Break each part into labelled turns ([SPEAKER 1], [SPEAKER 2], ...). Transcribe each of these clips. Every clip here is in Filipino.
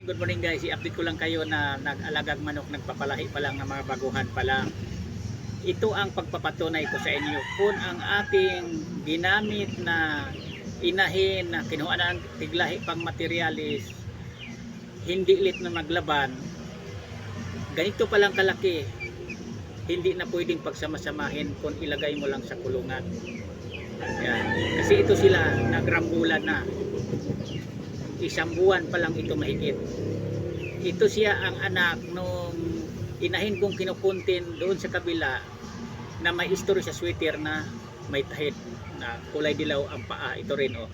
[SPEAKER 1] Good morning guys, i-update ko lang kayo na nag-alagang manok, nagpapalahi pa lang ng mga baguhan pa lang. Ito ang pagpapatunay ko sa inyo kung ang ating ginamit na inahin na kinuha ng tiglahi pang materialis hindi lit na maglaban, ganito pa lang kalaki, hindi na pwedeng pagsamasamahin kung ilagay mo lang sa kulungan. Yan. Kasi ito sila nagrambulan na, isang buwan pa lang ito mahigit. Ito siya ang anak nung inahin kong kinukuntin doon sa kabila na may istorya sa sweater na may tahid na kulay dilaw ang paa. Ito rin oh,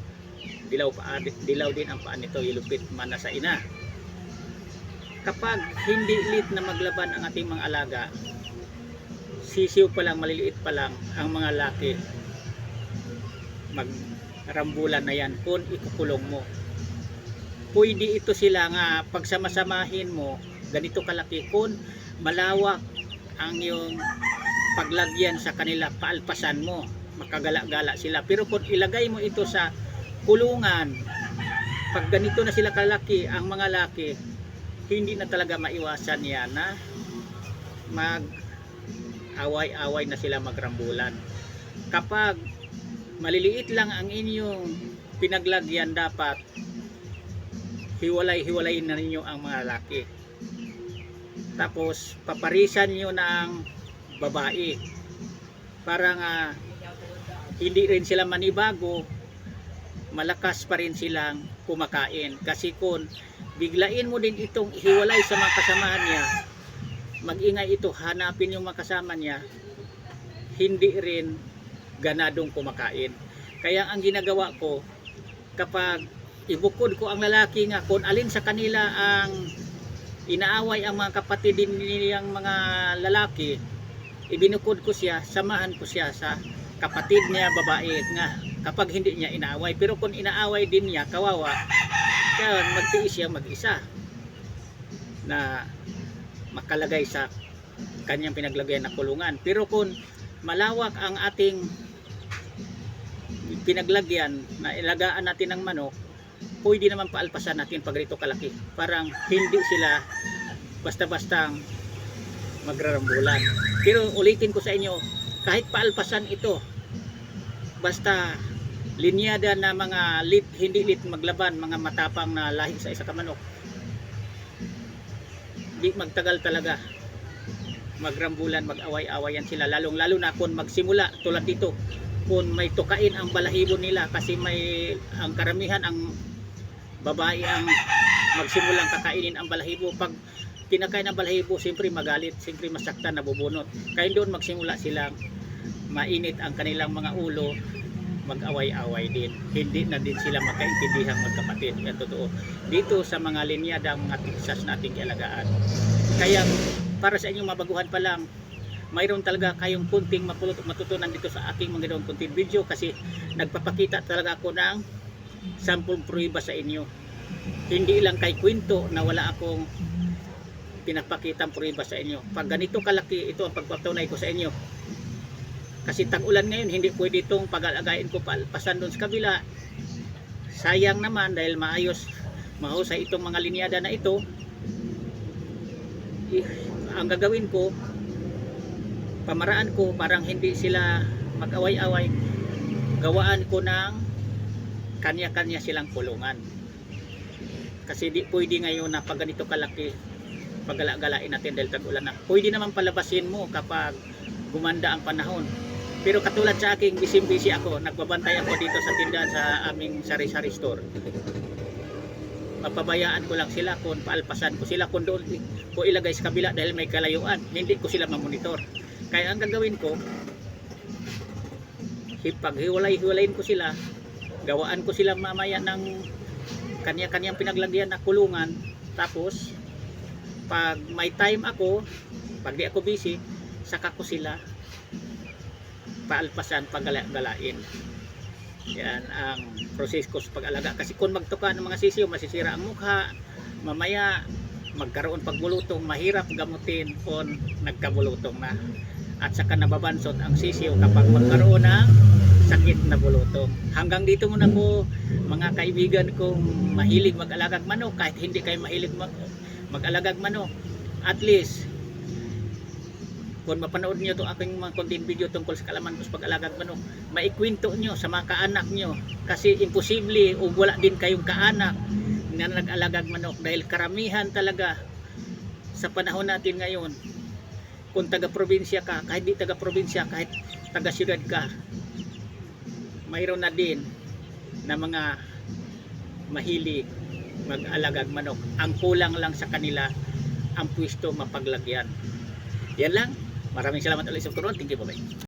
[SPEAKER 1] dilaw paa, dilaw din ang paa nito, ilupit man na sa ina. Kapag hindi lit na maglaban ang ating mga alaga, sisiw pa lang, maliliit pa lang ang mga laki, magrambulan na yan kung ikukulong mo. Pwede ito sila nga pagsamasamahin mo ganito kalaki kung malawak ang yung paglagyan sa kanila, paalpasan mo, makagala-gala sila. Pero kung ilagay mo ito sa kulungan, pag ganito na sila kalaki ang mga laki, hindi na talaga maiwasan yan na mag away-away na sila, magrambulan. Kapag maliliit lang ang inyong pinaglagyan, dapat hiwalay-hiwalay na ninyo ang mga laki. Tapos paparisan nyo na ang babae para nga hindi rin sila manibago, malakas pa rin silang kumakain. Kasi kung biglain mo din itong hiwalay sa mga kasamahan niya, mag-ingay ito, hanapin yung mga kasama niya, hindi rin ganadong kumakain. Kaya ang ginagawa ko, kapag ibukod ko ang lalaki nga, kung alin sa kanila ang inaaway ang mga kapatid din niyang mga lalaki, ibinukod ko siya, samahan ko siya sa kapatid niya babae nga, kapag hindi niya inaaway. Pero kung inaaway din niya, kawawa, kaya magtiis siya mag-isa na makalagay sa kanyang pinaglagay na kulungan. Pero kung malawak ang ating pinaglagyan na ilagaan natin ng manok, pwede naman paalpasan natin pag rito kalaki. Parang hindi sila basta-bastang magrarambulan. Pero ulitin ko sa inyo, kahit paalpasan ito, basta linyada na mga hindi lit maglaban, mga matapang na lahi sa isa ka manok, di magtagal talaga magrambulan, mag-away-awayan sila. Lalong-lalo na kung magsimula tulad dito, kung may tukain ang balahibo nila, kasi may ang karamihan ang babae ang magsimulang kakainin ang balahibo. Pag kinakain ang balahibo, siyempre magalit, siyempre masaktan, nabubunot. Kaya doon magsimula silang mainit ang kanilang mga ulo, mag-away-away din. Hindi na din sila magkaintindihang magkapatid. Yan totoo. Dito sa mga linyadang mga tiksas nating kialagaan. Kaya para sa inyong mabaguhan pa lang, mayroon talaga kayong kunting matutunan dito sa aking mga gawang content video, kasi nagpapakita talaga ako ng sampung prueba sa inyo. Hindi lang kay kwento na wala akong pinapakitang prueba sa inyo. Pag ganito kalaki, ito ang pagpatunay ko sa inyo. Kasi tag-ulan ngayon, hindi pwede itong pag-alagayin ko pasan doon sa kabila. Sayang naman dahil maayos, mahusay itong mga linyada na ito. Ang gagawin ko, pamaraan ko parang hindi sila mag-away-away, gawaan ko ng kanya-kanya silang kulungan. Kasi di pwede ngayon na pag ganito kalaki, paggalagalain natin dahil tag-ulan na. Pwede naman palabasin mo kapag gumanda ang panahon. Pero katulad sa aking busy ako, nagbabantay ako dito sa tindahan sa aming sari-sari store. Mapabayaan ko lang sila kung paalpasan ko sila, kung doon ko ilagay sa kabila dahil may kalayuan, hindi ko sila mamonitor. Kaya ang gagawin ko, paghiwalay-hiwalayin ko sila, gawaan ko sila mamaya ng kanya-kanyang pinaglagyan na kulungan. Tapos pag may time ako, pag di ako busy, saka ko sila paalpasan, paggalain. Yan ang proses ko sa pag-alaga. Kasi kung magtuka ng mga sisiyo, masisira ang mukha, mamaya magkaroon pagbulutong, mahirap gamutin kung nagkabulutong na. At saka nababansot ang sisiyo kapag magkaroon ng sakit na bulutong. Hanggang dito muna po mga kaibigan kong mahilig mag-alagag manok, kahit hindi kayo mahilig mag-alagag manok, at least kung mapanood nyo itong aking mga content video tungkol sa kalaman ko sa pag-alagag manok, maikwento nyo sa mga kaanak nyo, kasi imposible o wala din kayong kaanak na nag-alagag manok, dahil karamihan talaga sa panahon natin ngayon, kung taga-probinsya ka, kahit di taga-probinsya, kahit taga-syudad ka, mayroon na din na mga mahilig mag-alagag manok. Ang kulang lang sa kanila, ang pwesto mapaglagyan. Yan lang. Maraming salamat ulit sa turon. Thank you, bye-bye.